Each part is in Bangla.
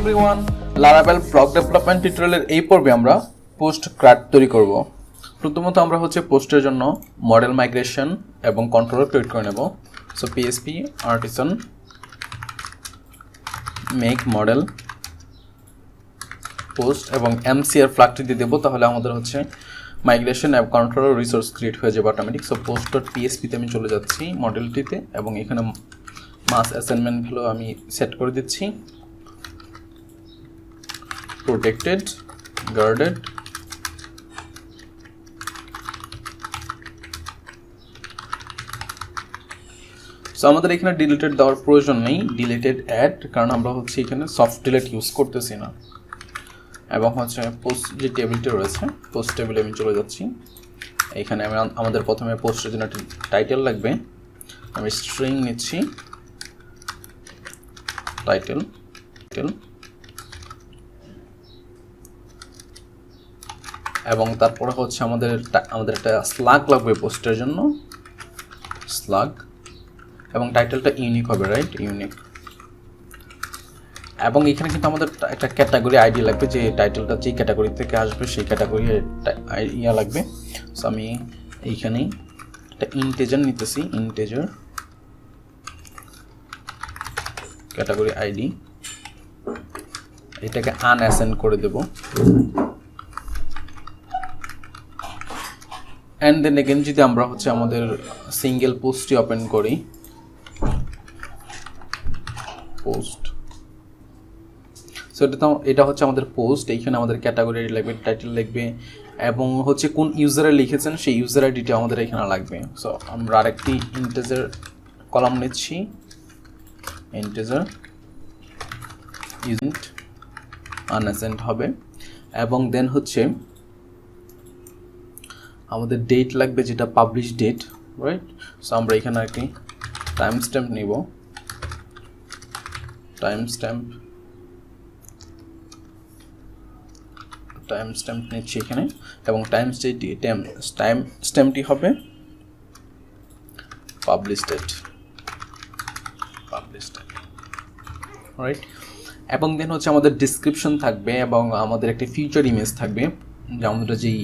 এভরিওয়ান, লারাভেল ব্লক ডেভেলপমেন্ট টিউটোরিয়ালের এই পর্বে আমরা পোস্ট ক্রাড তৈরি করব। প্রথমত আমরা পোস্টের জন্য মডেল মাইগ্রেশন এবং কন্ট্রোলার ক্রিয়েট করে নেব। So PSP artisan make model post এবং এমসিআর ফ্ল্যাগটি দিয়ে দেবো, তাহলে আমাদের মাইগ্রেশন এবং কন্ট্রোলার রিসোর্স ক্রিয়েট হয়ে যাবে অটোমেটিক। সো পোস্ট ডট পিএসপিতে আমি চলে যাচ্ছি মডেলটিতে এবং এখানে মাস অ্যাসাইনমেন্ট ভ্যালু আমি সেট করে দিচ্ছি protected, guarded, সো আমাদের এখানে ডিলিটেড দেওয়ার প্রয়োজন নেই, ডিলিটেড অ্যাড, কারণ আমরা এখানে সফট ডিলিট ইউজ করতেছি না। এবং পোস্ট যে টেবিলটি রয়েছে পোস্ট টেবিলে আমি চলে যাচ্ছি। এখানে আমাদের প্রথমে পোস্টের জন্য একটা টাইটেল লাগবে, আমি স্ট্রিং নিচ্ছি টাইটেল, এবং তারপরে আমাদের একটা স্লাগ লাগবে পোস্টের জন্য, স্লাগ, এবং টাইটেলটা ইউনিক হবে, রাইট, ইউনিক। এবং এখানে কিন্তু আমাদের একটা ক্যাটাগরি আইডি লাগবে, যে টাইটেলটা যে ক্যাটাগরি থেকে আসবে সেই ক্যাটাগরি ইয়া লাগবে। সো আমি এইখানেই একটা ইন্টেজার নিতেছি, ইন্টেজার ক্যাটাগরি আইডি, এটাকে আনঅ্যাসাইন করে দেব। অ্যান্ড দেন এগেন যদি আমরা আমাদের সিঙ্গেল পোস্টটি ওপেন করি, পোস্ট, সো এটা আমাদের পোস্ট। এইখানে আমাদের ক্যাটাগরি লাগবে, টাইটেল লাগবে, এবং কোন ইউজারে লিখেছেন সেই ইউজার আইডিটা আমাদের এখানে লাগবে। সো আমরা আরেকটি ইন্টিজার কলাম নিচ্ছি, ইন্টিজার ইজন্ট আনঅ্যাসাইন্ড হবে, এবং দেন আমাদের ডেট লাগবে, যেটা পাবলিশ ডেট, রাইট। সো আমরা এখানে একটি টাইম স্ট্যাম্প নিব, টাইম স্ট্যাম্প নিচ্ছি এখানে, এবং টাইম স্ট্যাম্পটি হবে পাবলিশ ডেট, রাইট। এবং দেন আমাদের ডিসক্রিপশন থাকবে, এবং আমাদের একটি ফিচার ইমেজ থাকবে, যে আমরা যেই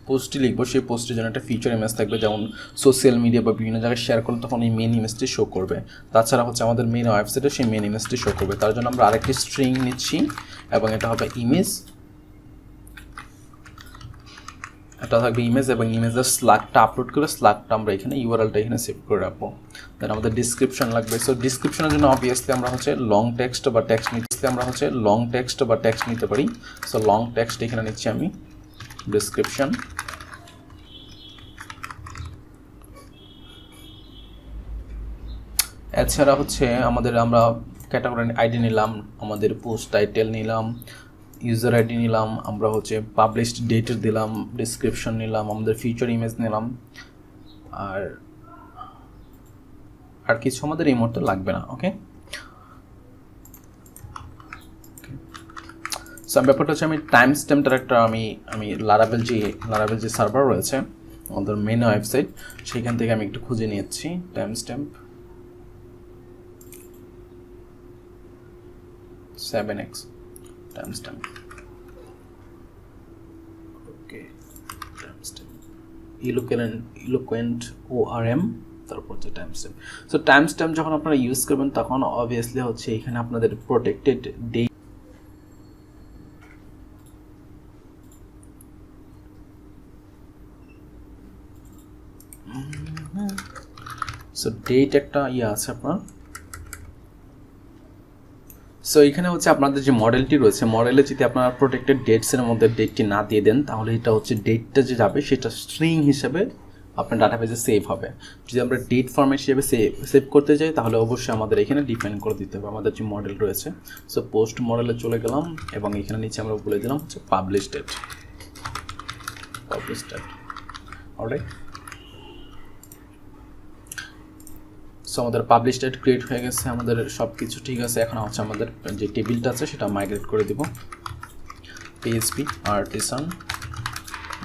পোস্টটি লিখবো সেই পোস্টের জন্য একটা ফিচার ইমেজ থাকবে, যেমন সোশ্যাল মিডিয়া বা বিভিন্ন জায়গায় শেয়ার করলে তখন এই মেন ইমেজটি শো করবে। তাছাড়া আমাদের মেন ওয়েবসাইটে সেই মেন ইমেজটি শো করবে। তার জন্য আমরা আরেকটি স্ট্রিং নিচ্ছি, এবং এটা হবে ইমেজ, এটা থাকবে ইমেজ, এবং ইমেজের স্লাগটা আপলোড করে স্লাগটা আমরা এখানে ইউআরএলটা এখানে সেভ করে রাখবো। দেন আমাদের ডিসক্রিপশন লাগবে। সো ডিসক্রিপশনের জন্য অবভিয়াসলি আমরা লং টেক্সট বা টেক্সট নিতে পারি। সো লং টেক্সট এখানে নিচ্ছি আমি, ডিসক্রিপশন, এছাড়া আমরা ক্যাটাগরি আইডি নিলাম, আমাদের পোস্ট টাইটেল নিলাম, ইউজার আইডি নিলাম, আমরা পাবলিশড ডেটের দিলাম, ডিসক্রিপশন নিলাম, আমাদের ফিচার ইমেজ নিলাম, আর কিছু আমাদের এই মুহূর্তে লাগবে না। ওকে, সো ব্যাপারটা আমি টাইম স্ট্যাম্পটার একটা আমি লারাভেল যে সার্ভার রয়েছে আমাদের মেন ওয়েবসাইট, সেখান থেকে আমি একটু খুঁজে নিয়েছি time stamp 7x time stamp. Okay, time stamp eloquent ORM, তারপর time stamp. So time stamp যখন আপনারা ইউজ করবেন তখন অবভিয়াসলি এখানে আপনাদের প্রোটেক্টেড ডেট, সো ডেট একটা আছে আপনার। সো এখানে আপনাদের যে মডেলটি রয়েছে, মডেলে যদি আপনারা প্রোটেক্টেড ডেটসের মধ্যে ডেটটি না দিয়ে দেন, তাহলে এটা ডেটটা যে যাবে সেটা স্ট্রিং হিসেবে আপনার ডাটাবেজে সেভ হবে। যদি আমরা ডেট ফরম্যাট হিসেবে সেভ করতে চাই, তাহলে অবশ্যই আমাদের এখানে ডিফাইন করে দিতে হবে আমাদের যে মডেল রয়েছে। সো পোস্ট মডেলে চলে গেলাম, এবং এখানে নিচে আমরা বলে দিলাম পাবলিশ ডেট, অলরাইট। সো আমাদের পাবলিশ ডেট ক্রিয়েট হয়ে গেছে, আমাদের সব কিছু ঠিক আছে। এখন আমাদের যে টেবিলটা আছে সেটা মাইগ্রেট করে দিব, পিএসপি আর্টিসান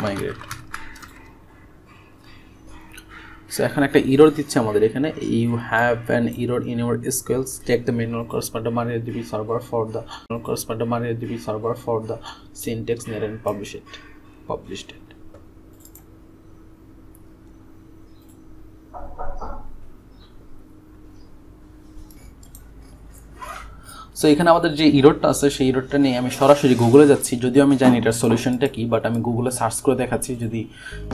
মাইগ্রেট। সো এখন একটা এরর দিচ্ছে আমাদের এখানে, you have an error in your SQL, check the manual corresponding MariaDB server for the syntax near and published it. So এখানে আমাদের যে ইরোরটা আছে সেই ইরোরটা নিয়ে আমি সরাসরি গুগলে যাচ্ছি, যদিও আমি জানি এটার সলিউশনটা কি, বাট আমি গুগলে সার্চ করে দেখাচ্ছি যদি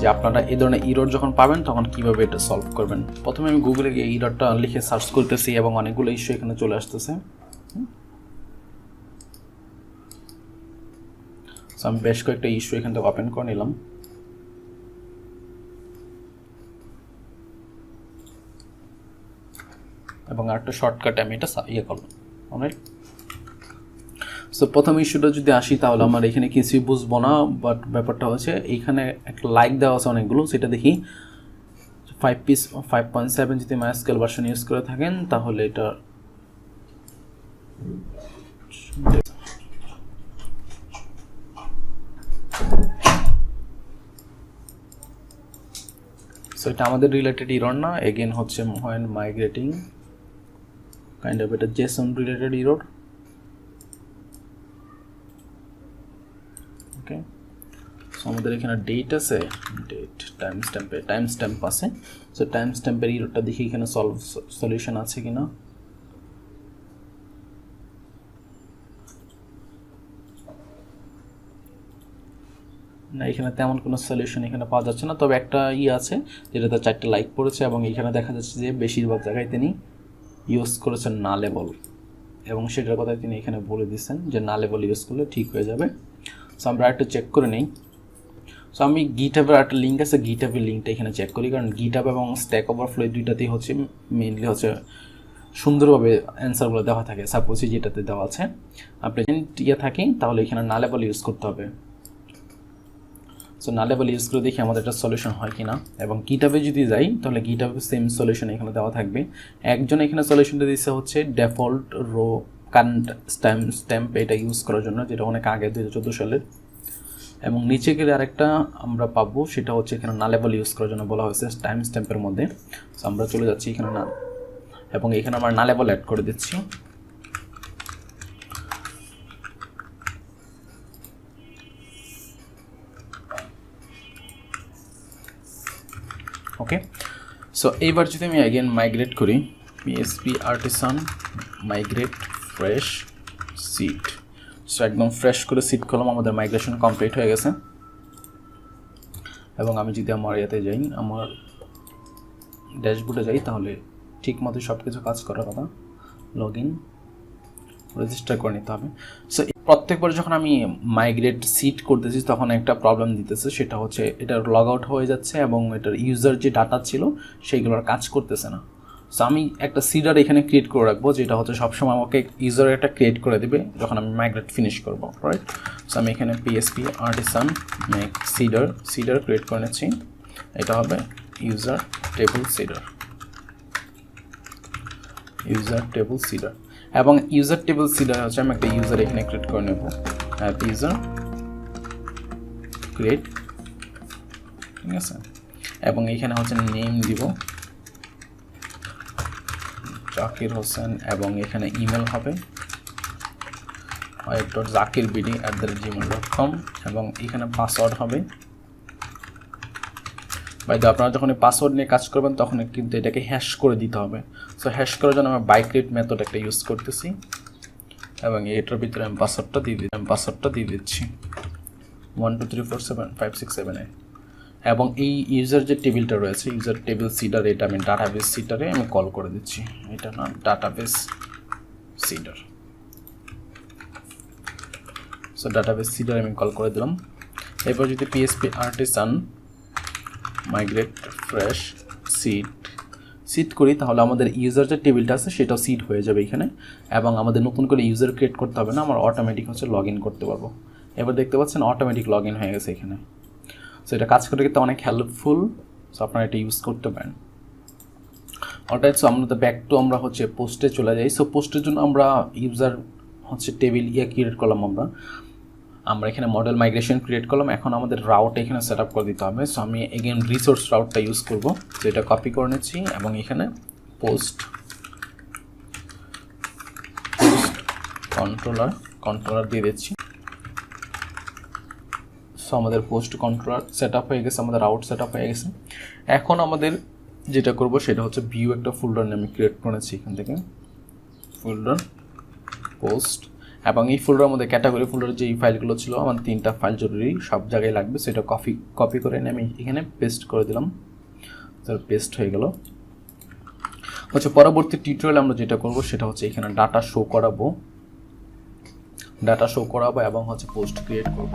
যে আপনারা এই ধরনের ইরোর যখন পাবেন তখন কীভাবে এটা সলভ করবেন। প্রথমে আমি গুগলে গিয়ে ইরোরটা লিখে সার্চ করতেছি এবং অনেকগুলো ইস্যু এখানে চলে আসতেছে। সো আমি বেশ কয়েকটা ইস্যু এখান থেকে ওপেন করে নিলাম। এবং আরেকটা শর্টকাটে আমি এটা করলাম। অলরাইট, সো প্রথম ইস্যুটা যদি আসি তাহলে আমার এখানে কিছুই বুঝবো না, বাট ব্যাপারটা হচ্ছে এইখানে একটা লাইক দেওয়া আছে অনেকগুলো, সেটা দেখি 5.7 যদি MySQL ভার্সন ইউজ করে থাকেন তাহলে এটা সো এটা আমাদের রিলেটেড ইরর না, এগেন হচ্ছে when migrating কাইন্ড অফ এটা JSON রিলেটেড ইরর। ওকে, সো আমাদের এখানে ডেট আছে, ডেট টাইম স্ট্যাম্প আছে। সো টাইম স্ট্যাম্পের ইররটা দেখি এখানে সলিউশন আছে কিনা। না, এখানে তেমন কোনো সলিউশন এখানে পাওয়া যাচ্ছে না, তবে একটা আছে যেটাতে 4টা লাইক পড়েছে এবং এখানে দেখা যাচ্ছে যে বেশিরভাগ জায়গায় তিনি ইউজ করেছেন নালেবল, এবং সেটার কথা তিনি এখানে বলে দিচ্ছেন যে নালেবল ইউজ করলে ঠিক হয়ে যাবে। সো আমরা একটু চেক করে নিই। সো আমি গিটহাবের একটা লিঙ্ক আছে, গিটহাবের লিঙ্কটা এখানে চেক করি, কারণ গিটহাব এবং স্ট্যাক ওভারফ্লো দুইটাতেই হচ্ছে মেইনলি হচ্ছে সুন্দরভাবে অ্যান্সারগুলো দেওয়া থাকে। সাপোজ যেটাতে দেওয়া আছে আপনি থাকে তাহলে এখানে নালেবল ইউজ করতে হবে। সো নালেবল ইউজ করে দেখি আমাদের একটা সলিউশন হয় কিনা, এবং গিটহাবে যদি যাই তাহলে গিটহাবে সেম সলিউশন এখানে দেওয়া থাকবে। একজন এখানে সলিউশনটা দিচ্ছে হচ্ছে ডিফল্ট রো কারেন্ট স্ট্যাম্প এটা ইউজ করার জন্য, যেটা অনেক আগে 2014 সালের। এবং নিচে গেলে আরেকটা আমরা পাবো, সেটা হচ্ছে এখানে নালেবল ইউজ করার জন্য বলা হয়েছে টাইম স্ট্যাম্পের মধ্যে। সো আমরা চলে যাচ্ছি এখানে না, এবং এখানে আমরা নালেবল অ্যাড করে দিচ্ছি। ওকে, সো এইবার যদি আমি অ্যাগেন মাইগ্রেট করি, PHP artisan migrate fresh seed, so একদম ফ্রেশ করে সিট করলাম, আমাদের মাইগ্রেশন কমপ্লিট হয়ে গেছে। এবং আমি যদি আমার ইয়াতে যাই, আমার ড্যাশবোর্ডে যাই, তাহলে ঠিক মতো সব কিছু কাজ করার কথা। লগ ইন রেজিস্টার করে নিতে হবে। সো প্রত্যেকবার যখন আমি মাইগ্রেট সিট করতেছি তখন একটা প্রবলেম দিতেছে, সেটা হচ্ছে এটার লগ আউট হয়ে যাচ্ছে এবং এটার ইউজার যে ডাটা ছিল সেইগুলোর কাজ করতেছে না। সো আমি একটা সিডার এখানে ক্রিয়েট করে রাখবো, যেটা হচ্ছে সবসময় আমাকে ইউজার একটা ক্রিয়েট করে দেবে যখন আমি মাইগ্রেট ফিনিশ করবো, রাইট। সো আমি এখানে PHP artisan make seeder create করে নিচ্ছি। এটা হবে ইউজার টেবল সিডার, এবং ইউজার টেবল সিডার হচ্ছে আমি একটা ইউজার এখানে ক্রিয়েট করে নেব, ইউজার ক্রিয়েট, ঠিক আছে। এবং এখানে হচ্ছে নেম দিব জাকির হোসেন, এবং এখানে ইমেল হবে zakir@gmail.com, এবং এখানে পাসওয়ার্ড হবে। বাইদে আপনারা যখন পাসওয়ার্ড নিয়ে কাজ করবেন তখন কিন্তু এটাকে হ্যাশ করে দিতে হবে। সো হ্যাশ করার জন্য আমরা বাইক্রিপ্ট মেথড একটা ইউজ করতেছি, এবং এটার ভিতরে আমি পাসওয়ার্ডটা দিয়ে দিচ্ছি 123475678। এবং এই ইউজার যে টেবিলটা রয়েছে, ইউজার টেবিল সিডার, এটা আমি ডাটাবেস সিডারে আমি কল করে দিচ্ছি, এটা না database seeder. So database seeder আমি কল করে দিলাম। এরপর যদি PHP artisan migrate fresh seed করি তাহলে আমাদের ইউজার যে টেবিলটা আছে সেটাও সিড হয়ে যাবে এখানে, এবং আমাদের নতুন করে ইউজার ক্রিয়েট করতে হবে না, আমরা অটোমেটিক হচ্ছে লগ ইন করতে পারবো। এবার দেখতে পাচ্ছেন অটোমেটিক লগ ইন হয়ে গেছে এখানে। সো এটা কাজ করতে কিন্তু অনেক হেল্পফুল, সো আপনারা এটা ইউজ করতে পারেন। অলরাইট, সো আমরা ব্যাক টু আমরা হচ্ছে পোস্টে চলে যাই। সো পোস্টের জন্য আমরা ইউজার হচ্ছে টেবিল ক্রিয়েট করলাম আমরা। আমরা এখানে মডেল মাইগ্রেশন ক্রিয়েট করলাম। এখন আমাদের রাউট এখানে সেট আপ করে দিতে হবে। সো আমি এগেন রিসোর্স রাউটটা ইউজ করব। তো এটা কপি করে নিচ্ছি এবং এখানে পোস্ট কন্ট্রোলার দিয়ে দিচ্ছি। সো আমাদের পোস্ট কন্ট্রোলার সেট আপ হয়ে গেছে, আমাদের রাউট সেট আপ হয়ে গেছে। এখন আমাদের যেটা করব সেটা হচ্ছে ভিউ একটা ফোল্ডার আমি ক্রিয়েট করেছি, এখান থেকে ফোল্ডার পোস্ট, এবং এই ফোল্ডারের মধ্যে ক্যাটাগরি ফোল্ডারের যে ফাইলগুলো ছিল আমার 3টা ফাইল জরুরি, সব জায়গায় লাগবে, সেটা কপি করে নিয়ে আমি এখানে পেস্ট করে দিলাম। তো পেস্ট হয়ে গেল। আচ্ছা, পরবর্তী টিউটোরিয়ালে আমরা যেটা করব সেটা হচ্ছে এখানে ডাটা শো করাবো এবং হচ্ছে পোস্ট ক্রিয়েট করব।